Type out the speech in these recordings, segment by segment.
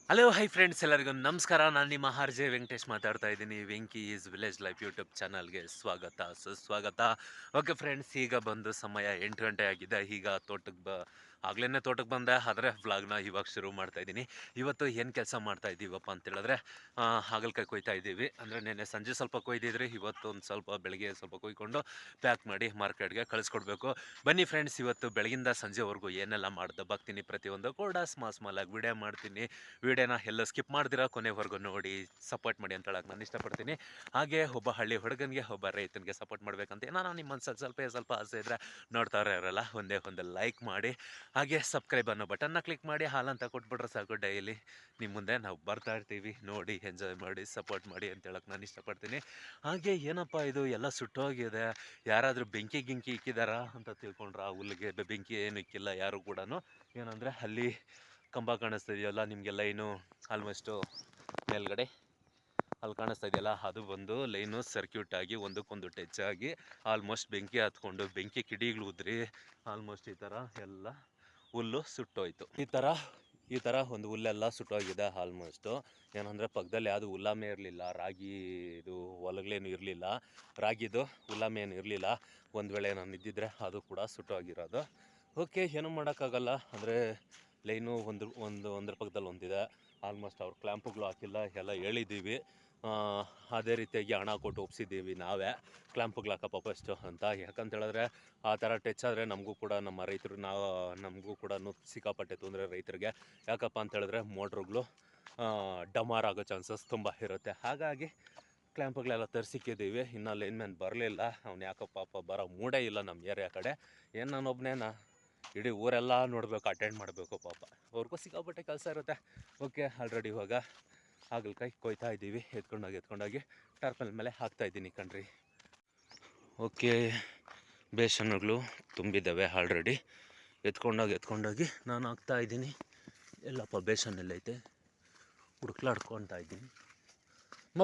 Hello hi friends ಎಲ್ಲರಿಗೂ ನಮಸ್ಕಾರ. ನಾನು ನಿಮ್ಮ ಆರ್ ಜೆ ವೆಂಕಟೇಶ್ ಮಾತಾಡ್ತಾ ಇದ್ದೀನಿ. Venky is village life YouTube ಚಾನಲ್ಗೆ ಸ್ವಾಗತ ಸುಸ್ವಾಗತ. ಓಕೆ ಫ್ರೆಂಡ್ಸ್, ಈಗ ಬಂದು ಸಮಯ 8 ಗಂಟೆ ಆಗಿದೆ. ಈಗ ಆಗ್ಲೇ ತೋಟಕ್ಕೆ ಬಂದೆ, ಆದರೆ ವ್ಲಾಗ್ನ ಇವಾಗ ಶುರು ಮಾಡ್ತಾ ಇದ್ದೀನಿ. ಇವತ್ತು ಏನು ಕೆಲಸ ಮಾಡ್ತಾ ಇದ್ದೀವಪ್ಪ ಅಂತ ಹೇಳಿದ್ರೆ, ಹಾಗಲಕಾಯಿ ಕೊಯ್ತಾ ಇದ್ದೀವಿ. ಅಂದರೆ ನೆನ್ನೆ ಸಂಜೆ ಸ್ವಲ್ಪ ಕೊಯ್ದಿದ್ರಿ, ಇವತ್ತು ಒಂದು ಸ್ವಲ್ಪ ಬೆಳಗ್ಗೆ ಸ್ವಲ್ಪ ಕೊಯ್ಕೊಂಡು ಪ್ಯಾಕ್ ಮಾಡಿ ಮಾರ್ಕೆಟ್ಗೆ ಕಳಿಸ್ಕೊಡ್ಬೇಕು. ಬನ್ನಿ ಫ್ರೆಂಡ್ಸ್, ಇವತ್ತು ಬೆಳಗಿಂದ ಸಂಜೆವರೆಗೂ ಏನೆಲ್ಲ ಮಾಡ್ದೆ ಬರ್ತೀನಿ, ಪ್ರತಿಯೊಂದು ಕೂಡ ಸ್ಮಾಲಾಗಿ ವಿಡಿಯೋ ಮಾಡ್ತೀನಿ. ವಿಡಿಯೋನ ಎಲ್ಲ ಸ್ಕಿಪ್ ಮಾಡ್ದಿರಾ ಕೊನೆವರೆಗೂ ನೋಡಿ ಸಪೋರ್ಟ್ ಮಾಡಿ ಅಂತ ಹೇಳಕ್ಕೆ ನಾನು ಇಷ್ಟಪಡ್ತೀನಿ. ಹಾಗೆ ಒಬ್ಬ ಹಳ್ಳಿ ಹುಡುಗನಿಗೆ, ಒಬ್ಬ ರೈತನಿಗೆ ಸಪೋರ್ಟ್ ಮಾಡ್ಬೇಕಂತ ನಾನು ನಿಮ್ಮ ಮನಸ್ಸಲ್ಲಿ ಸ್ವಲ್ಪ ಆಸೆ ಇದ್ದರೆ ನೋಡ್ತಾವ್ರೆ ಇರಲ್ಲ, ಒಂದೇ ಒಂದು ಲೈಕ್ ಮಾಡಿ, ಹಾಗೆ ಸಬ್ಸ್ಕ್ರೈಬ್ ಅನ್ನೋ ಬಟನ್ನ ಕ್ಲಿಕ್ ಮಾಡಿ ಹಾಲಂತ ಕೊಟ್ಬಿಟ್ರೆ ಸಾಕು. ಡೈಲಿ ನಿಮ್ಮ ಮುಂದೆ ನಾವು ಬರ್ತಾ ಇರ್ತೀವಿ, ನೋಡಿ ಎಂಜಾಯ್ ಮಾಡಿ ಸಪೋರ್ಟ್ ಮಾಡಿ ಅಂತ ಹೇಳಕ್ಕೆ ನಾನು ಇಷ್ಟಪಡ್ತೀನಿ. ಹಾಗೆ ಏನಪ್ಪ ಇದು ಎಲ್ಲ ಸುಟ್ಟೋಗಿದೆ, ಯಾರಾದರೂ ಬೆಂಕಿ ಗಿಂಕಿ ಇಕ್ಕಿದಾರಾ ಅಂತ ತಿಳ್ಕೊಂಡ್ರೆ, ಆ ಹುಲ್ಲಿಗೆ ಬೆಂಕಿ ಏನು ಇಕ್ಕಿಲ್ಲ ಯಾರು ಕೂಡ. ಏನಂದರೆ ಅಲ್ಲಿ ಕಂಬ ಕಾಣಿಸ್ತಾ ಇದೆಯಲ್ಲ ನಿಮಗೆಲ್ಲ, ಇನ್ನು ಆಲ್ಮೋಸ್ಟು ಮೇಲ್ಗಡೆ ಅಲ್ಲಿ ಕಾಣಿಸ್ತಾ ಇದೆಯಲ್ಲ, ಅದು ಒಂದು ಲೈನು ಸರ್ಕ್ಯೂಟ್ ಆಗಿ ಒಂದಕ್ಕೊಂದು ಟಚ್ ಆಗಿ ಆಲ್ಮೋಸ್ಟ್ ಬೆಂಕಿ ಹತ್ಕೊಂಡು ಬೆಂಕಿ ಕಿಡಿಗಳು ಉದ್ರಿ ಆಲ್ಮೋಸ್ಟ್ ಈ ಥರ ಎಲ್ಲ ಹುಲ್ಲು ಸುಟ್ಟೋಯ್ತು. ಈ ಥರ ಒಂದು ಹುಲ್ಲೆಲ್ಲ ಸುಟ್ಟೋಗಿದೆ ಆಲ್ಮೋಸ್ಟು. ಏನಂದರೆ ಪಕ್ಕದಲ್ಲಿ ಯಾವುದು ಹುಲ್ಲಮ್ಮೆ ಇರಲಿಲ್ಲ, ರಾಗಿ ಇದು ಹೊಲಗಳೇನು ಇರಲಿಲ್ಲ, ರಾಗಿದು ಹುಲ್ಲಮ್ಮೆ ಏನು ಇರಲಿಲ್ಲ. ಒಂದು ವೇಳೆ ನಾನು ಇದ್ದಿದ್ರೆ ಅದು ಕೂಡ ಸುಟ್ಟೋಗಿರೋದು. ಓಕೆ, ಏನೂ ಮಾಡೋಕ್ಕಾಗಲ್ಲ. ಅಂದರೆ ಲೈನು ಒಂದ್ರ ಪಕ್ಕದಲ್ಲಿ ಒಂದಿದೆ. ಆಲ್ಮೋಸ್ಟ್ ಅವ್ರು ಕ್ಲ್ಯಾಂಪುಗಳು ಹಾಕಿಲ್ಲ, ಎಲ್ಲ ಹೇಳಿದ್ದೀವಿ. ಅದೇ ರೀತಿಯಾಗಿ ಹಣ ಕೊಟ್ಟು ಒಪ್ಸಿದ್ದೀವಿ ನಾವೇ, ಕ್ಲ್ಯಾಂಪುಗಳು ಹಾಕಪ್ಪ ಫಸ್ಟು ಅಂತ. ಯಾಕಂತ ಹೇಳಿದ್ರೆ ಆ ಥರ ಟಚ್ ಆದರೆ ನಮಗೂ ಕೂಡ, ನಮ್ಮ ರೈತರು ನಮಗೂ ಕೂಡ ಸಿಕ್ಕಾಪಟ್ಟೆ ತೊಂದರೆ ರೈತರಿಗೆ. ಯಾಕಪ್ಪ ಅಂತ ಹೇಳಿದ್ರೆ ಮೋಟ್ರುಗಳು ಡಮಾರ್ ಆಗೋ ಚಾನ್ಸಸ್ ತುಂಬ ಇರುತ್ತೆ. ಹಾಗಾಗಿ ಕ್ಲ್ಯಾಂಪುಗಳೆಲ್ಲ ತರಿಸಿಕ್ಕಿದ್ದೀವಿ. ಇನ್ನು ಲೈನ್ಮ್ಯಾನ್ ಬರಲಿಲ್ಲ, ಅವ್ನು ಯಾಕೋ ಪಾಪ ಬರೋ ಮೂಡೇ ಇಲ್ಲ ನಮ್ಮ ಏರಿಯಾ ಕಡೆ. ಏನು ನಾನೊಬ್ಬನೇನಾ ಇಡೀ ಊರೆಲ್ಲ ನೋಡಬೇಕು, ಅಟೆಂಡ್ ಮಾಡಬೇಕು, ಪಾಪ ಅವ್ರಿಗೂ ಸಿಕ್ಕಾಪಟ್ಟೆ ಕೆಲಸ ಇರುತ್ತೆ. ಓಕೆ, ಆಲ್ರೆಡಿ ಇವಾಗ ಹಾಗಲಕಾಯಿ ಕೊಯ್ತಾ ಇದ್ದೀವಿ. ಎತ್ಕೊಂಡೋಗಿ ಟಾರ್ಪಲ್ ಮೇಲೆ ಹಾಕ್ತಾಯಿದ್ದೀನಿ ಕಣ್ರಿ. Okay, ಬೇಸನ್ನುಗಳು ತುಂಬಿದ್ದಾವೆ already. ಎತ್ಕೊಂಡೋಗಿ ನಾನು ಹಾಕ್ತಾಯಿದ್ದೀನಿ. ಎಲ್ಲಪ್ಪ ಬೇಸನ್ನಲ್ಲೈತೆ, ಹುಡುಕ್ಲಾಡ್ಕೊತಾ ಇದ್ದೀನಿ.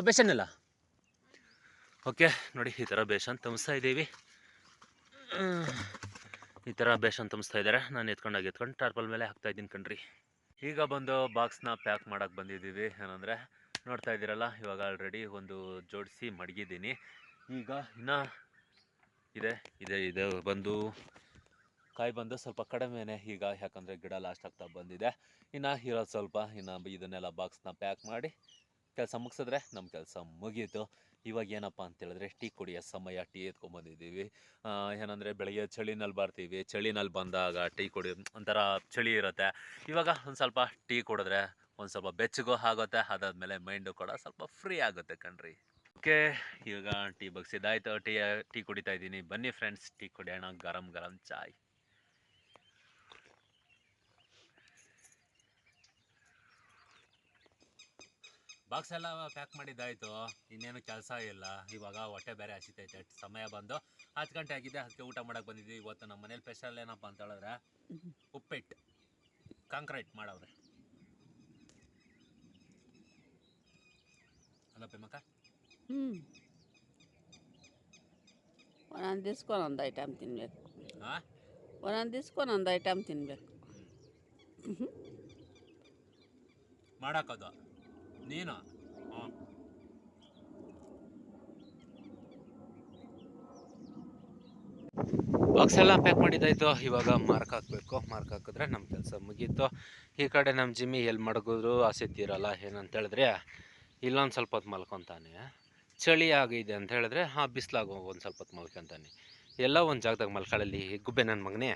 ಬೇಸನ್ನೆಲ್ಲ ಓಕೆ ನೋಡಿ, ಈ ಥರ ಬೇಸನ್ ತುಂಬಿಸ್ತಾ ಇದ್ದೀವಿ. ಈ ಥರ ಬೇಸನ್ ತುಂಬಿಸ್ತಾ ಇದ್ದಾರೆ. ನಾನು ಎತ್ಕೊಂಡು ಟಾರ್ಪಲ್ ಮೇಲೆ ಹಾಕ್ತಾಯಿದ್ದೀನಿ ಕಣ್ರಿ. ಈಗ ಬಂದು ಬಾಕ್ಸ್ನ ಪ್ಯಾಕ್ ಮಾಡೋಕ್ಕೆ ಬಂದಿದ್ದೀವಿ. ಏನಂದರೆ ನೋಡ್ತಾ ಇದ್ದೀರಲ್ಲ, ಇವಾಗ ಆಲ್ರೆಡಿ ಒಂದು ಜೋಡಿಸಿ ಮಡಗಿದ್ದೀನಿ. ಈಗ ಇನ್ನೂ ಇದೆ ಬಂದು ಕಾಯಿ ಬಂದು ಸ್ವಲ್ಪ ಕಡಿಮೆನೇ ಈಗ, ಯಾಕಂದರೆ ಗಿಡ ಲಾಸ್ಟ್ ಆಗ್ತಾ ಬಂದಿದೆ. ಇನ್ನು ಇರೋದು ಸ್ವಲ್ಪ. ಇನ್ನು ಇದನ್ನೆಲ್ಲ ಬಾಕ್ಸ್ನ ಪ್ಯಾಕ್ ಮಾಡಿ ಕೆಲಸ ಮುಗಿಸಿದ್ರೆ ನಮ್ಮ ಕೆಲಸ ಮುಗೀತು. ಇವಾಗ ಏನಪ್ಪ ಅಂತೇಳಿದ್ರೆ ಟೀ ಕುಡಿಯೋ ಸಮಯ. ಟೀ ಎತ್ಕೊಂಡ್ಬಂದಿದ್ದೀವಿ. ಏನಂದರೆ ಬೆಳಗ್ಗೆ ಚಳಿನಲ್ಲಿ ಬಂದಾಗ ಟೀ ಒಂಥರ ಚಳಿ ಇರುತ್ತೆ. ಇವಾಗ ಒಂದು ಸ್ವಲ್ಪ ಟೀ ಕುಡಿದ್ರೆ ಒಂದು ಸ್ವಲ್ಪ ಬೆಚ್ಚಗೂ ಆಗುತ್ತೆ. ಅದಾದಮೇಲೆ ಮೈಂಡು ಕೂಡ ಸ್ವಲ್ಪ ಫ್ರೀ ಆಗುತ್ತೆ ಕಣ್ರಿ. ಓಕೆ, ಈಗ ಟೀ ಬಗ್ಸಿದ್ದಾಯ್ತು. ಟೀ ಕುಡಿತಾ ಇದ್ದೀನಿ. ಬನ್ನಿ ಫ್ರೆಂಡ್ಸ್, ಟೀ ಕುಡಿಯೋಣ, ಗರಂ ಚಾಯ್. ಬಾಕ್ಸ್ ಎಲ್ಲ ಪ್ಯಾಕ್ ಮಾಡಿದ್ದಾಯಿತು, ಇನ್ನೇನು ಕೆಲಸ ಇಲ್ಲ. ಇವಾಗ ಹೊಟ್ಟೆ ಬೇರೆ ಹಸಿತೈತೆ. ಸಮಯ ಬಂದು 10 ಗಂಟೆ ಆಗಿದೆ, ಅದಕ್ಕೆ ಊಟ ಮಾಡೋಕೆ ಬಂದಿದ್ವಿ. ಇವತ್ತು ನಮ್ಮ ಮನೇಲಿ ಸ್ಪೆಷಲ್ ಏನಪ್ಪ ಅಂತ ಹೇಳಿದ್ರೆ ಉಪ್ಪಿಟ್ಟು ಕಾಂಕ್ರೀಟ್ ಮಾಡವ್ರೆ. ಅಲ್ಲ ಪೇಮಕ್ಕ, ಒಂದೊಂದು ದಿವ್ಸಕ್ಕೆ ಒಂದೊಂದು ಐಟಮ್ ತಿನ್ನಬೇಕು. ಹಾಂ, ಒಂದೊಂದು ದಿವ್ಸಕ್ಕೆ ಒಂದೊಂದು ಐಟಮ್ ತಿನ್ನಬೇಕು. ಮಾಡಾಕೋದು ನೀನು. ಹ್ಞೂ, ಬಾಕ್ಸ್ ಎಲ್ಲ ಪ್ಯಾಕ್ ಮಾಡಿದ್ದಾಯಿತು. ಇವಾಗ ಮಾರ್ಕ್ ಹಾಕಬೇಕು. ಮಾರ್ಕ್ ಹಾಕಿದ್ರೆ ನಮ್ಮ ಕೆಲಸ ಮುಗೀತು. ಈ ಕಡೆ ನಮ್ಮ ಜಿಮ್ಮಿ ಎಲ್ಲಿ ಮಡಗಿದ್ರು ಆಸಕ್ತಿ ಇರೋಲ್ಲ. ಏನಂತ ಹೇಳಿದ್ರೆ ಇಲ್ಲೊಂದು ಸ್ವಲ್ಪ ಹೊತ್ತು ಮಲ್ಕೊತಾನೆ, ಚಳಿ ಆಗಿದೆ ಅಂತ ಹೇಳಿದ್ರೆ ಬಿಸಿಲಾಗ ಒಂದು ಸ್ವಲ್ಪ ಹೊತ್ತು ಮಲ್ಕೊತಾನೆ. ಎಲ್ಲ ಒಂದು ಜಾಗದಾಗ ಮಲ್ಕೊಳ್ಳಲ್ಲಿ ಗುಬ್ಬೆ ನನ್ನ ಮಗನೇ.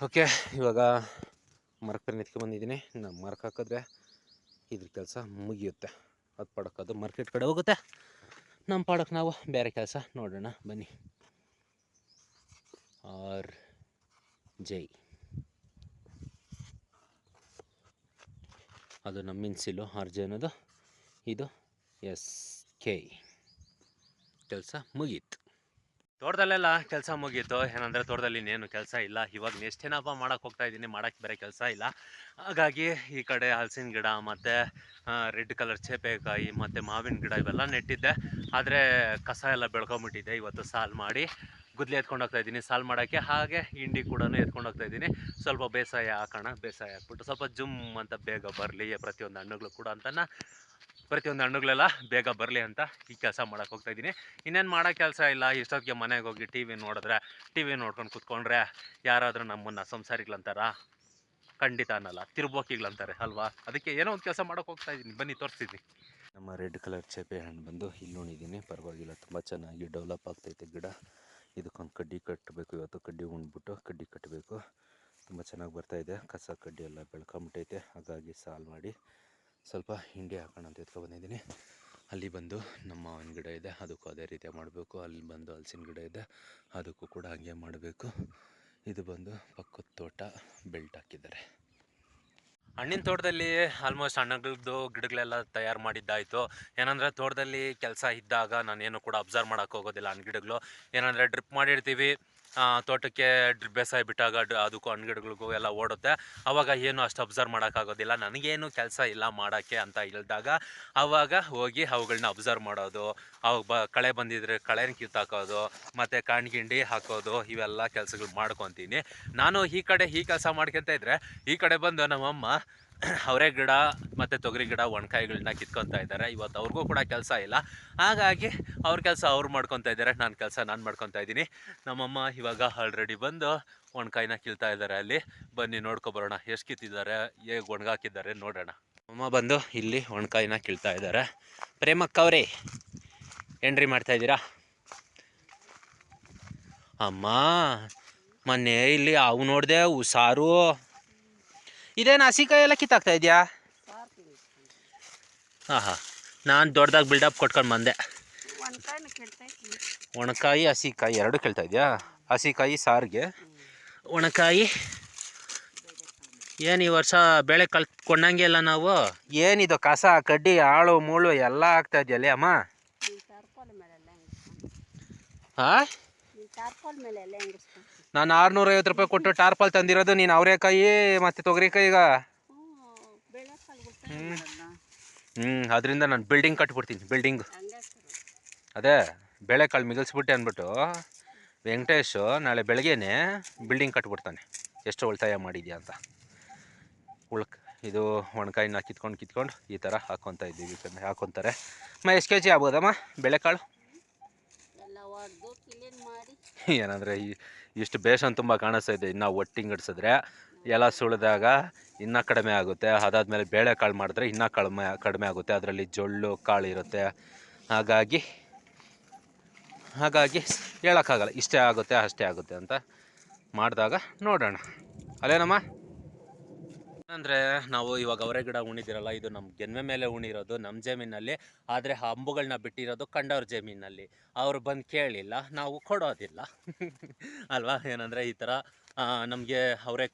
ಓಕೆ, ಇವಾಗ ಮಾರ್ಕರ್ ಬಂದಿದ್ದೀನಿ. ನಾನು ಮಾರ್ಕ್ ಹಾಕಿದ್ರೆ ಇದ್ರ ಕೆಲಸ ಮುಗಿಯುತ್ತೆ. ಅದು ಪಡೋಕ್ಕದು ಮಾರ್ಕೆಟ್ ಕಡೆ ಹೋಗುತ್ತೆ. ನಮ್ಮ ಪಾಡಕ್ಕೆ ನಾವು ಬೇರೆ ಕೆಲಸ ನೋಡೋಣ ಬನ್ನಿ. ಆರ್ ಜೈ, ಅದು ನಮ್ಮ ಇನ್ಸಿಲು. ಆರ್ ಜೆ ಅನ್ನೋದು ಇದು SK. ಕೆಲಸ ಮುಗೀತು. ತೋಟದಲ್ಲೆಲ್ಲ ಕೆಲಸ ಮುಗೀತು. ಏನಂದರೆ ತೋಟದಲ್ಲಿ ಇನ್ನೇನು ಕೆಲಸ ಇಲ್ಲ. ಇವಾಗ ನೆಕ್ಸ್ಟ್ ಏನಪ್ಪ ಮಾಡೋಕ್ಕೆ ಹೋಗ್ತಾಯಿದ್ದೀನಿ, ಮಾಡೋಕ್ಕೆ ಬೇರೆ ಕೆಲಸ ಇಲ್ಲ. ಹಾಗಾಗಿ ಈ ಕಡೆ ಹಲಸಿನ ಗಿಡ ಮತ್ತು ರೆಡ್ ಕಲರ್ ಚೇಪೆಕಾಯಿ ಮತ್ತು ಮಾವಿನ ಗಿಡ ಇವೆಲ್ಲ ನೆಟ್ಟಿದ್ದೆ. ಆದರೆ ಕಸ ಎಲ್ಲ ಬೆಳ್ಕೊಂಬಿಟ್ಟಿದೆ. ಇವತ್ತು ಸಾಲು ಮಾಡಿ ಗುದ್ಲಿ ಎತ್ಕೊಂಡು ಹೋಗ್ತಾ ಇದ್ದೀನಿ ಸಾಲು ಮಾಡೋಕ್ಕೆ, ಹಾಗೆ ಹಿಂಡಿ ಕೂಡ ಎತ್ಕೊಂಡು ಹೋಗ್ತಾ ಇದ್ದೀನಿ. ಸ್ವಲ್ಪ ಬೇಸಾಯ ಹಾಕೋಣ, ಬೇಸಾಯ ಹಾಕ್ಬಿಟ್ಟು ಸ್ವಲ್ಪ ಜುಮ್ ಅಂತ ಬೇಗ ಬರಲಿ ಪ್ರತಿಯೊಂದು ಹಣ್ಣುಗಳು ಕೂಡ ಅಂತನ, ಪ್ರತಿಯೊಂದು ಹಣ್ಣುಗಳೆಲ್ಲ ಬೇಗ ಬರಲಿ ಅಂತ ಈ ಕೆಲಸ ಮಾಡೋಕೆ ಹೋಗ್ತಾ ಇದ್ದೀನಿ. ಇನ್ನೇನು ಮಾಡೋ ಕೆಲಸ ಇಲ್ಲ. ಇಷ್ಟೊತ್ತಿಗೆ ಮನೆಗೆ ಹೋಗಿ ಟಿ ವಿ ನೋಡಿದ್ರೆ, ಟಿ ವಿ ನೋಡ್ಕೊಂಡು ಕೂತ್ಕೊಂಡ್ರೆ ಯಾರಾದರೂ ನಮ್ಮನ್ನು ಸಂಸಾರಿಗಳಂತಾರ? ಖಂಡಿತ ಅನ್ನಲ್ಲ, ತಿರ್ಬೋಕಿಗಳಂತಾರೆ ಅಲ್ವಾ? ಅದಕ್ಕೆ ಏನೋ ಒಂದು ಕೆಲಸ ಮಾಡೋಕೆ ಹೋಗ್ತಾ ಇದ್ದೀನಿ, ಬನ್ನಿ ತೋರಿಸ್ತೀನಿ. ನಮ್ಮ ರೆಡ್ ಕಲರ್ ಚೇಪೆ ಹಣ್ಣು ಬಂದು ಇಲ್ಲಿ ಉಣಿದ್ದೀನಿ, ಪರವಾಗಿಲ್ಲ, ತುಂಬ ಚೆನ್ನಾಗಿ ಡೆವಲಪ್ ಆಗ್ತೈತೆ ಗಿಡ. ಇದಕ್ಕೊಂದು ಕಡ್ಡಿ ಕಟ್ಟಬೇಕು, ಇವತ್ತು ಕಡ್ಡಿ ಉಣ್ಬಿಟ್ಟು ಕಡ್ಡಿ ಕಟ್ಟಬೇಕು. ತುಂಬ ಚೆನ್ನಾಗಿ ಬರ್ತಾಯಿದೆ, ಕಸ ಕಡ್ಡಿ ಎಲ್ಲ ಬೆಳ್ಕೊಂಬಿಟ್ಟೈತೆ. ಹಾಗಾಗಿ ಸಾಲು ಮಾಡಿ ಸ್ವಲ್ಪ ಹಿಂಡಿ ಹಾಕೋಣ ಅಂತ ಎತ್ಕೊ ಬಂದಿದ್ದೀನಿ. ಅಲ್ಲಿ ಬಂದು ನಮ್ಮ ಮಾವಿನ ಗಿಡ ಇದೆ, ಅದಕ್ಕೂ ಅದೇ ರೀತಿ ಮಾಡಬೇಕು. ಅಲ್ಲಿ ಬಂದು ಹಲಸಿನ ಗಿಡ ಇದೆ, ಅದಕ್ಕೂ ಕೂಡ ಹಾಗೆ ಮಾಡಬೇಕು. ಇದು ಬಂದು ಪಕ್ಕದ ತೋಟ, ಬೆಲ್ಟ್ ಹಾಕಿದ್ದಾರೆ. ಹಣ್ಣಿನ ತೋಟದಲ್ಲಿ ಆಲ್ಮೋಸ್ಟ್ ಹಣ್ಣುಗಳದ್ದು ಗಿಡಗಳೆಲ್ಲ ತಯಾರು ಮಾಡಿದ್ದಾಯಿತು. ಏನಂದರೆ ತೋಟದಲ್ಲಿ ಕೆಲಸ ಇದ್ದಾಗ ನಾನೇನು ಕೂಡ ಅಬ್ಸರ್ವ್ ಮಾಡೋಕ್ಕೆ ಹೋಗೋದಿಲ್ಲ. ಹಣ್ಣು ಗಿಡಗಳು ಏನಂದರೆ ಡ್ರಿಪ್ ಮಾಡಿರ್ತೀವಿ, ತೋಟಕ್ಕೆ ಡ್ರಿಪ್ ಬೇಸಾಯ ಬಿಟ್ಟಾಗ ಅದಕ್ಕೂ ಹಣ್ಣು ಗಿಡಗಳಿಗೂ ಎಲ್ಲ ಓಡುತ್ತೆ. ಆವಾಗ ಏನು ಅಷ್ಟು ಅಬ್ಸರ್ವ್ ಮಾಡೋಕ್ಕಾಗೋದಿಲ್ಲ. ನನಗೇನು ಕೆಲಸ ಇಲ್ಲ ಮಾಡೋಕ್ಕೆ ಅಂತ ಇಲ್ದಾಗ ಆವಾಗ ಹೋಗಿ ಅವುಗಳನ್ನ ಅಬ್ಸರ್ವ್ ಮಾಡೋದು, ಅವಾಗ ಕಳೆ ಬಂದಿದ್ರೆ ಕಳೆನ ಕಿತ್ತಾಕೋದು, ಮತ್ತು ಕಾಣ್ಗಿಂಡಿ ಹಾಕೋದು, ಇವೆಲ್ಲ ಕೆಲಸಗಳು ಮಾಡ್ಕೊತೀನಿ. ನಾನು ಈ ಕಡೆ ಈ ಕೆಲಸ ಮಾಡ್ಕೊತ ಇದ್ದರೆ ಈ ಕಡೆ ಬಂದು ನಮ್ಮಮ್ಮ ಅವರೇ ಗಿಡ ಮತ್ತು ತೊಗರಿ ಗಿಡ ಒಣಕಾಯಿಗಳನ್ನ ಕಿತ್ಕೊತಾ ಇದ್ದಾರೆ. ಇವತ್ತು ಅವ್ರಿಗೂ ಕೂಡ ಕೆಲಸ ಇಲ್ಲ, ಹಾಗಾಗಿ ಅವ್ರ ಕೆಲಸ ಅವ್ರು ಮಾಡ್ಕೊತಾ ಇದ್ದಾರೆ, ನನ್ನ ಕೆಲಸ ನಾನು ಮಾಡ್ಕೊತಾ ಇದ್ದೀನಿ. ನಮ್ಮಮ್ಮ ಇವಾಗ ಆಲ್ರೆಡಿ ಬಂದು ಒಣಕಾಯಿನ ಕಿಲ್ತಾ ಇದ್ದಾರೆ. ಅಲ್ಲಿ ಬನ್ನಿ ನೋಡ್ಕೊಬರೋಣ, ಎಷ್ಟು ಕಿತ್ತಿದ್ದಾರೆ, ಹೇಗೆ ಒಣಗಾಕಿದ್ದಾರೆ ನೋಡೋಣ. ಅಮ್ಮ ಬಂದು ಇಲ್ಲಿ ಒಣಕಾಯಿನ ಕಿಲ್ತಾ ಇದ್ದಾರೆ. ಪ್ರೇಮಕ್ಕವ್ರೆ ಏನ್ರಿ ಮಾಡ್ತಾಯಿದ್ದೀರಾ? ಅಮ್ಮ ಮೊನ್ನೆ ಇಲ್ಲಿ ಅವು ನೋಡಿದೆ, ಉಸಾರು. ಇದೇನು ಹಸಿಕಾಯಿ ಎಲ್ಲ ಕಿತ್ತಾಕ್ತಾ ಇದೆಯಾ? ಹಾಂ ಹಾಂ, ನಾನು ದೊಡ್ಡದಾಗಿ ಬಿಲ್ಡಪ್ ಕೊಟ್ಕೊಂಡು ಬಂದೆ. ಒಣಕಾಯಿ ಹಸಿಕಾಯಿ ಎರಡು ಕೇಳ್ತಾ ಇದೆಯಾ? ಹಸಿಕಾಯಿ ಸಾರಿಗೆ, ಒಣಕಾಯಿ ಏನು ಈ ವರ್ಷ ಬೆಳೆ ಕಳ್ಕೊಂಡಂಗೆ ಇಲ್ಲ ನಾವು. ಏನಿದು ಕಸ ಕಡ್ಡಿ ಆಳು ಮೂಳು ಎಲ್ಲ ಆಗ್ತಾ ಇದೆಯಲ್ಲ ಅಮ್ಮ? ಹಾಂ, ನಾನು 650 ರೂಪಾಯಿ ಕೊಟ್ಟು ಟಾರ್ಪಲ್ ತಂದಿರೋದು, ನೀನು ಅವರೆಕಾಯಿ ಮತ್ತು ತೊಗರಿಕಾಯಿಗ. ಅದರಿಂದ ನಾನು ಬಿಲ್ಡಿಂಗ್ ಕಟ್ಬಿಡ್ತೀನಿ, ಬಿಲ್ಡಿಂಗ್. ಅದೇ ಬೇಳೆಕಾಳು ಮಿಗಿಲ್ಸ್ಬಿಟ್ಟೆ ಅಂದ್ಬಿಟ್ಟು ವೆಂಕಟೇಶು ನಾಳೆ ಬೆಳಗ್ಗೆನೇ ಬಿಲ್ಡಿಂಗ್ ಕಟ್ಬಿಡ್ತಾನೆ, ಎಷ್ಟು ಉಳಿತಾಯ ಮಾಡಿದ್ಯಾ ಅಂತ. ಇದು ಒಣಕಾಯಿನ ಕಿತ್ಕೊಂಡು ಈ ಥರ ಹಾಕ್ಕೊತಾ ಇದ್ದೀವಿ, ಹಾಕ್ಕೊತಾರೆ. ಎಷ್ಟು ಕೆ ಜಿ ಆಗ್ಬೋದಮ್ಮ ಬೇಳೆಕಾಳು? ಏನಂದರೆ ಇಷ್ಟು ಬೇಷನ್ ತುಂಬ ಕಾಣಿಸ್ತಾ ಇದೆ. ಇನ್ನು ಒಟ್ಟಿಂಗಿಡ್ಸಿದ್ರೆ ಎಲ್ಲ ಸುಳಿದಾಗ ಇನ್ನೂ ಕಡಿಮೆ ಆಗುತ್ತೆ. ಅದಾದಮೇಲೆ ಬೇಳೆಕಾಳು ಮಾಡಿದ್ರೆ ಇನ್ನೂ ಕಡಿಮೆ ಆಗುತ್ತೆ. ಅದರಲ್ಲಿ ಜೊಳ್ಳು ಕಾಳು ಇರುತ್ತೆ. ಹಾಗಾಗಿ ಹೇಳೋಕ್ಕಾಗಲ್ಲ ಇಷ್ಟೇ ಆಗುತ್ತೆ ಅಷ್ಟೇ ಆಗುತ್ತೆ ಅಂತ. ಮಾಡಿದಾಗ ನೋಡೋಣ ಅಲ್ಲೇನಮ್ಮ. ಅಂದರೆ ನಾವು ಇವಾಗ ಅವರೇ ಗಿಡ ಉಣಿದಿರಲ್ಲ, ಇದು ನಮ್ಮ ಗೆನ್ವೆ ಮೇಲೆ ಉಣಿರೋದು ನಮ್ಮ ಜಮೀನಲ್ಲಿ. ಆದರೆ ಆ ಅಂಬುಗಳನ್ನ ಬಿಟ್ಟಿರೋದು ಕಂಡವ್ರ ಜಮೀನಲ್ಲಿ. ಅವರು ಬಂದು ಕೇಳಿಲ್ಲ, ನಾವು ಕೊಡೋದಿಲ್ಲ ಅಲ್ವಾ? ಏನಂದರೆ ಈ ಥರ ನಮಗೆ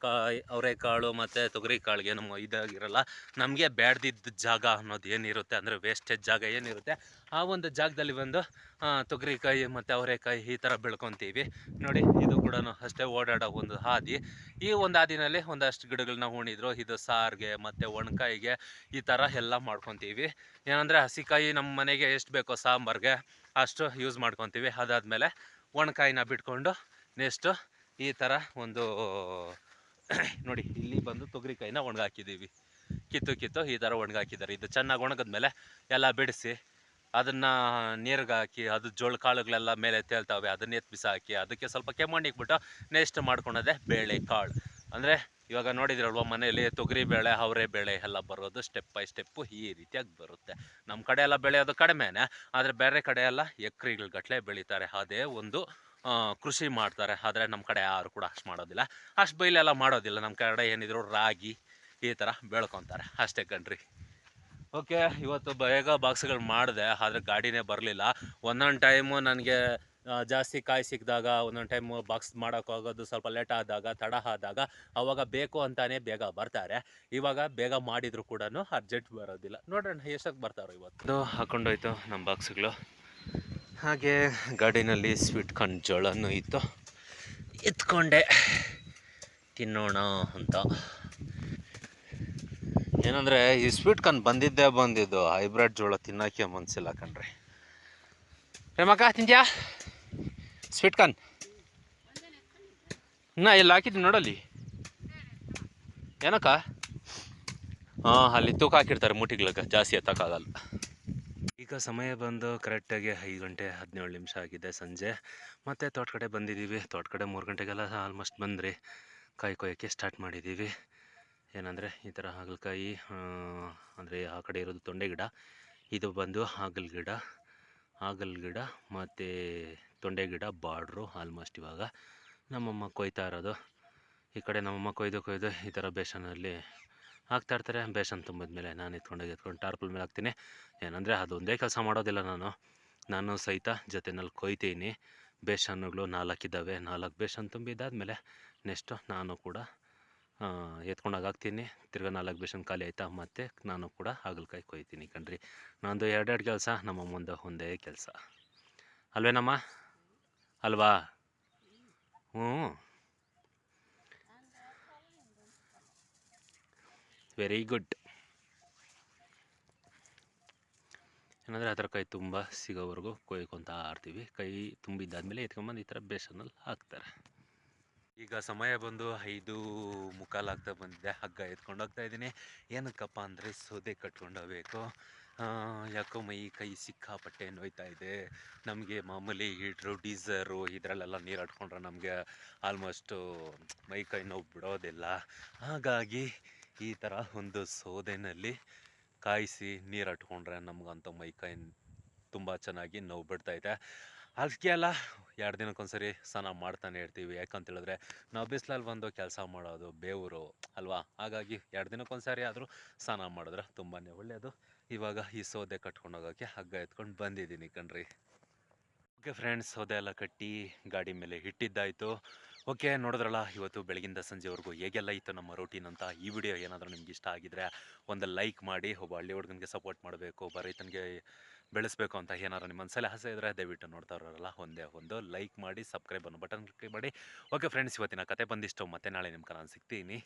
ಅವರೆಕಾಳು ಮತ್ತು ತೊಗರಿ ಕಾಳಿಗೆ ನಮ್ಮ ಇದಾಗಿರಲ್ಲ. ನಮಗೆ ಬೇಡ್ದಿದ್ದ ಜಾಗ ಅನ್ನೋದು ಏನಿರುತ್ತೆ, ಅಂದರೆ ವೇಸ್ಟೇಜ್ ಜಾಗ ಏನಿರುತ್ತೆ, ಆ ಒಂದು ಜಾಗದಲ್ಲಿ ಬಂದು ತೊಗರಿಕಾಯಿ ಮತ್ತು ಅವರೆಕಾಯಿ ಈ ಥರ ಬೆಳ್ಕೊತೀವಿ. ನೋಡಿ, ಇದು ಕೂಡ ಅಷ್ಟೇ ಓಡಾಡೋ ಒಂದು ಹಾದಿ. ಈ ಒಂದು ಹಾದಿನಲ್ಲಿ ಒಂದಷ್ಟು ಗಿಡಗಳನ್ನ ಉಣಿದ್ರು. ಇದು ಸಾರಿಗೆ ಮತ್ತು ಒಣಕಾಯಿಗೆ ಈ ಥರ ಎಲ್ಲ ಮಾಡ್ಕೊತೀವಿ. ಏನಂದರೆ ಹಸಿಕಾಯಿ ನಮ್ಮ ಮನೆಗೆ ಎಷ್ಟು ಬೇಕೋ ಸಾಂಬಾರಿಗೆ ಅಷ್ಟು ಯೂಸ್ ಮಾಡ್ಕೊತೀವಿ. ಅದಾದಮೇಲೆ ಒಣಕಾಯಿನ ಬಿಟ್ಕೊಂಡು ನೆಕ್ಸ್ಟು ಈ ಥರ ಒಂದು ನೋಡಿ, ಇಲ್ಲಿ ಬಂದು ತೊಗರಿಕಾಯಿನ ಒಣಗಾಕಿದ್ದೀವಿ. ಕಿತ್ತು ಈ ಥರ ಒಣಗಾಕಿದ್ದಾರೆ. ಇದು ಚೆನ್ನಾಗಿ ಒಣಗಿದ್ಮೇಲೆ ಎಲ್ಲ ಬಿಡಿಸಿ ಅದನ್ನು ನೀರಿಗೆ ಹಾಕಿ, ಅದು ಜೋಳ ಕಾಳುಗಳೆಲ್ಲ ಮೇಲೆ ತೇಲ್ತಾವೆ, ಅದನ್ನ ಎತ್ತು ಬಿಸಾಕಿ ಅದಕ್ಕೆ ಸ್ವಲ್ಪ ಕೆಮ್ಮಣ್ಣಿಕ್ಬಿಟ್ಟು ನೆಕ್ಸ್ಟ್ ಮಾಡ್ಕೊಳೋದೆ ಬೇಳೆಕಾಳು. ಅಂದರೆ ಇವಾಗ ನೋಡಿದ್ರಲ್ವ, ಮನೆಯಲ್ಲಿ ತೊಗರಿ ಬೇಳೆ ಅವರೇ ಬೇಳೆ ಎಲ್ಲ ಬರೋದು ಸ್ಟೆಪ್ ಬೈ ಸ್ಟೆಪ್ಪು ಈ ರೀತಿಯಾಗಿ ಬರುತ್ತೆ. ನಮ್ಮ ಕಡೆ ಎಲ್ಲ ಬೆಳೆಯೋದು ಕಡಿಮೆನೇ, ಆದರೆ ಬೇರೆ ಕಡೆ ಎಲ್ಲ ಎಕರೆಗಳ ಗಟ್ಟಲೆ ಬೆಳೀತಾರೆ. ಅದೇ ಒಂದು ಕೃಷಿ ಮಾಡ್ತಾರೆ. ಆದರೆ ನಮ್ಮ ಕಡೆ ಯಾರು ಕೂಡ ಅಷ್ಟು ಮಾಡೋದಿಲ್ಲ, ಅಷ್ಟು ಬೈಲೆಲ್ಲ ಮಾಡೋದಿಲ್ಲ. ನಮ್ಮ ಕಡೆ ಏನಿದ್ರು ರಾಗಿ ಈ ಥರ ಬೆಳ್ಕೊತಾರೆ ಅಷ್ಟೇ ಕಣ್ರಿ. ಓಕೆ, ಇವತ್ತು ಬೇಗ ಬಾಕ್ಸ್ಗಳು ಮಾಡಿದೆ, ಆದರೆ ಗಾಡಿನೇ ಬರಲಿಲ್ಲ. ಒಂದೊಂದು ಟೈಮು ನನಗೆ ಜಾಸ್ತಿ ಕಾಯಿ ಸಿಕ್ಕಿದಾಗ, ಒಂದೊಂದು ಟೈಮು ಬಾಕ್ಸ್ ಮಾಡೋಕ್ಕೆ ಹೋಗೋದು ಸ್ವಲ್ಪ ಲೇಟ್ ಆದಾಗ, ತಡ ಆದಾಗ, ಅವಾಗ ಬೇಕು ಅಂತಾನೆ ಬೇಗ ಬರ್ತಾರೆ. ಇವಾಗ ಬೇಗ ಮಾಡಿದ್ರು ಕೂಡ ಅರ್ಜೆಂಟ್ ಬರೋದಿಲ್ಲ. ನೋಡೋಣ ಎಷ್ಟೊತ್ತು ಬರ್ತಾರೋ ಇವತ್ತು. ಹಾಕೊಂಡೋಯ್ತು ನಮ್ಮ ಬಾಕ್ಸ್ಗಳು. ಹಾಗೆ ಗಾಡಿನಲ್ಲಿ ಸ್ವೀಟ್ ಕಾರ್ನ್ ಜೋಳನೂ ಇತ್ತು, ಎತ್ಕೊಂಡೆ ತಿನ್ನೋಣ ಅಂತ. ಏನಂದರೆ ಈ ಸ್ವೀಟ್ ಕಾರ್ನ್ ಬಂದಿದ್ದು ಹೈಬ್ರಿಡ್ ಜೋಳ ತಿನ್ನೋಕ್ಕೆ ಮನಸ್ಸಿಲ್ಲ ಕಣ್ರಿ. ಪ್ರೇಮಕ್ಕ ತಿಂದ್ಯಾ ಸ್ವೀಟ್ ಕಾರ್ನ್? ನಾ ಎಲ್ಲಿ ಹಾಕಿದ್ದೀನಿ ನೋಡಲ್ಲಿ ಏನಕ್ಕ ಹಾಂ ಅಲ್ಲಿ ತೂಕ ಹಾಕಿರ್ತಾರೆ ಮೂಟಿಗ್ಳಕ್ಕೆ ಜಾಸ್ತಿ ಎತ್ತಕ್ಕಾಗಲ್ಲ. ಈಗ ಸಮಯ ಬಂದು ಕರೆಕ್ಟಾಗಿ 5:17 ಆಗಿದೆ ಸಂಜೆ. ಮತ್ತು ತೋಟ ಕಡೆ ಬಂದಿದ್ದೀವಿ. ತೋಟ ಕಡೆ 3 ಗಂಟೆಗೆಲ್ಲ ಆಲ್ಮೋಸ್ಟ್ ಬಂದ್ರಿ. ಕಾಯಿ ಕೊಯ್ಯೋಕ್ಕೆ ಸ್ಟಾರ್ಟ್ ಮಾಡಿದ್ದೀವಿ. ಏನಂದರೆ ಈ ಥರ ಹಾಗಲಕಾಯಿ ಅಂದರೆ ಆ ಕಡೆ ಇರೋದು ತೊಂಡೆ ಗಿಡ, ಇದು ಬಂದು ಹಾಗಲ ಗಿಡ ಮತ್ತು ತೊಂಡೆ ಗಿಡ ಬಾರ್ಡ್ರು ಆಲ್ಮೋಸ್ಟ್ ಇವಾಗ ನಮ್ಮಮ್ಮ ಕೊಯ್ತಾ ಇರೋದು. ಈ ಕಡೆ ನಮ್ಮಮ್ಮ ಕೊಯ್ದು ಈ ಥರ ಬೇಸನಲ್ಲಿ ಹಾಕ್ತಾಯಿರ್ತಾರೆ. ಬೇಸನ್ ತುಂಬಿದ್ಮೇಲೆ ನಾನು ಎತ್ಕೊಂಡು ಟಾರ್ಪಲ್ ಮೇಲೆ ಹಾಕ್ತೀನಿ. ಏನಂದರೆ ಅದೊಂದೇ ಕೆಲಸ ಮಾಡೋದಿಲ್ಲ ನಾನು ಸಹಿತ ಜೊತೆಯಲ್ಲಿ ಕೊಯ್ತೀನಿ. ಬೇಸನ್ನುಗಳು 4 ಇದ್ದಾವೆ. 4 ಬೇಸನ್ ತುಂಬಿದ್ದಾದಮೇಲೆ ನೆಕ್ಸ್ಟು ನಾನು ಕೂಡ ಎತ್ಕೊಂಡೋಗಿ ಹಾಕ್ತೀನಿ. ತಿರ್ಗಾ 4 ಬೇಸನ್ ಖಾಲಿ ಆಯಿತಾ ಮತ್ತೆ ನಾನು ಕೂಡ ಹಾಗಲಕಾಯಿ ಕೊಯ್ತೀನಿ ಕಣ್ರಿ. ನಂದು 2 ಕೆಲಸ, ನಮ್ಮಮ್ಮಂದು ಒಂದೇ ಕೆಲಸ ಅಲ್ವೇನಮ್ಮ? ಅಲ್ವಾ? ಹ್ಞೂ, ವೆರಿ ಗುಡ್. ಏನಂದರೆ ಆ ಥರ ಕೈ ತುಂಬ ಸಿಗೋವರೆಗೂ ಕೊಯ್ಕೊತಾ ಇರ್ತೀವಿ. ಕೈ ತುಂಬಿದ್ದಾದಮೇಲೆ ಎತ್ಕೊಂಬಂದು ಈ ಥರ ಬೇಸನಲ್ಲಿ ಹಾಕ್ತಾರೆ. ಈಗ ಸಮಯ ಬಂದು 5:45 ಆಗ್ತಾ ಬಂದಿದೆ. ಹಗ್ಗ ಎತ್ಕೊಂಡು ಹೋಗ್ತಾ ಇದ್ದೀನಿ. ಏನಕ್ಕಪ್ಪ ಅಂದರೆ ಸೌದೆ ಕಟ್ಕೊಂಡು ಹೋಗ್ಬೇಕು. ಯಾಕೋ ಮೈ ಕೈ ಸಿಕ್ಕಾಪಟ್ಟೆ ನೋಯ್ತಾ ಇದೆ. ನಮಗೆ ಮಾಮೂಲಿ ಹೀಟ್ರು ಡೀಸರು ಇದರಲ್ಲೆಲ್ಲ ನೀರು ಹಟ್ಕೊಂಡ್ರೆ ನಮಗೆ ಆಲ್ಮೋಸ್ಟು ಮೈ ಕೈ ನೋವು ಬಿಡೋದಿಲ್ಲ. ಹಾಗಾಗಿ ಈ ಥರ ಒಂದು ಸೌದೆನಲ್ಲಿ ಕಾಯಿಸಿ ನೀರು ಹಟ್ಕೊಂಡ್ರೆ ನಮಗಂತೂ ಮೈ ಕೈ ತುಂಬ ಚೆನ್ನಾಗಿ ನೋವು ಬಿಡ್ತೈತೆ. ಅದಕ್ಕೆ ಅಲ್ಲ 2 ದಿನಕ್ಕೊಂದ್ಸರಿ ಸ್ನಾನ ಮಾಡ್ತಾನೆ ಇರ್ತೀವಿ. ಯಾಕಂತೇಳಿದ್ರೆ ನಾವು ಬಿಸಿಲಲ್ಲಿ ಬಂದು ಕೆಲಸ ಮಾಡೋದು ಬೇವರು ಅಲ್ವಾ? ಹಾಗಾಗಿ 2 ದಿನಕ್ಕೊಂದ್ಸರಿ ಆದರೂ ಸ್ನಾನ ಮಾಡಿದ್ರೆ ತುಂಬಾ ಒಳ್ಳೆಯದು. ಇವಾಗ ಈ ಸೌದೆ ಕಟ್ಕೊಂಡು ಹೋಗೋಕ್ಕೆ ಹಗ್ಗ ಎತ್ಕೊಂಡು ಬಂದಿದ್ದೀನಿ ಕಣ್ರಿ. ಓಕೆ ಫ್ರೆಂಡ್ಸ್, ಸೌದೆ ಎಲ್ಲ ಕಟ್ಟಿ ಗಾಡಿ ಮೇಲೆ ಇಟ್ಟಿದ್ದಾಯಿತು. ಓಕೆ, ನೋಡಿದ್ರಲ್ಲ ಇವತ್ತು ಬೆಳಗಿಂದ ಸಂಜೆವರೆಗೂ ಹೇಗೆಲ್ಲ ಇತ್ತು ನಮ್ಮ ರೂಟೀನ್ ಅಂತ. ಈ ವಿಡಿಯೋ ಏನಾದರೂ ನಿಮ್ಗೆ ಇಷ್ಟ ಆಗಿದ್ರೆ ಒಂದು ಲೈಕ್ ಮಾಡಿ. ಒಬ್ಬ ಹಳ್ಳಿ ಹುಡುಗನಿಗೆ ಸಪೋರ್ಟ್ ಮಾಡಬೇಕು, ಒಬ್ಬ ರೈತನಿಗೆ ಬೆಳೆಸಬೇಕು ಅಂತ ಏನಾದ್ರು ನಿಮ್ಮ ಮನಸ್ಸಲ್ಲಿ ಆಸೆ ಇದ್ದರೆ ದಯವಿಟ್ಟು ನೋಡ್ತಾ ಇರೋರಲ್ಲ ಒಂದೇ ಒಂದು ಲೈಕ್ ಮಾಡಿ, ಸಬ್ಸ್ಕ್ರೈಬ್ ಅನ್ನೋ ಬಟನ್ ಕ್ಲಿಕ್ ಮಾಡಿ. ಓಕೆ ಫ್ರೆಂಡ್ಸ್, ಇವತ್ತಿನ ಕತೆ ಬಂದಿಷ್ಟು. ಮತ್ತೆ ನಾಳೆ ನಿಮ್ಗೆ ನಾನು ಸಿಗ್ತೀನಿ.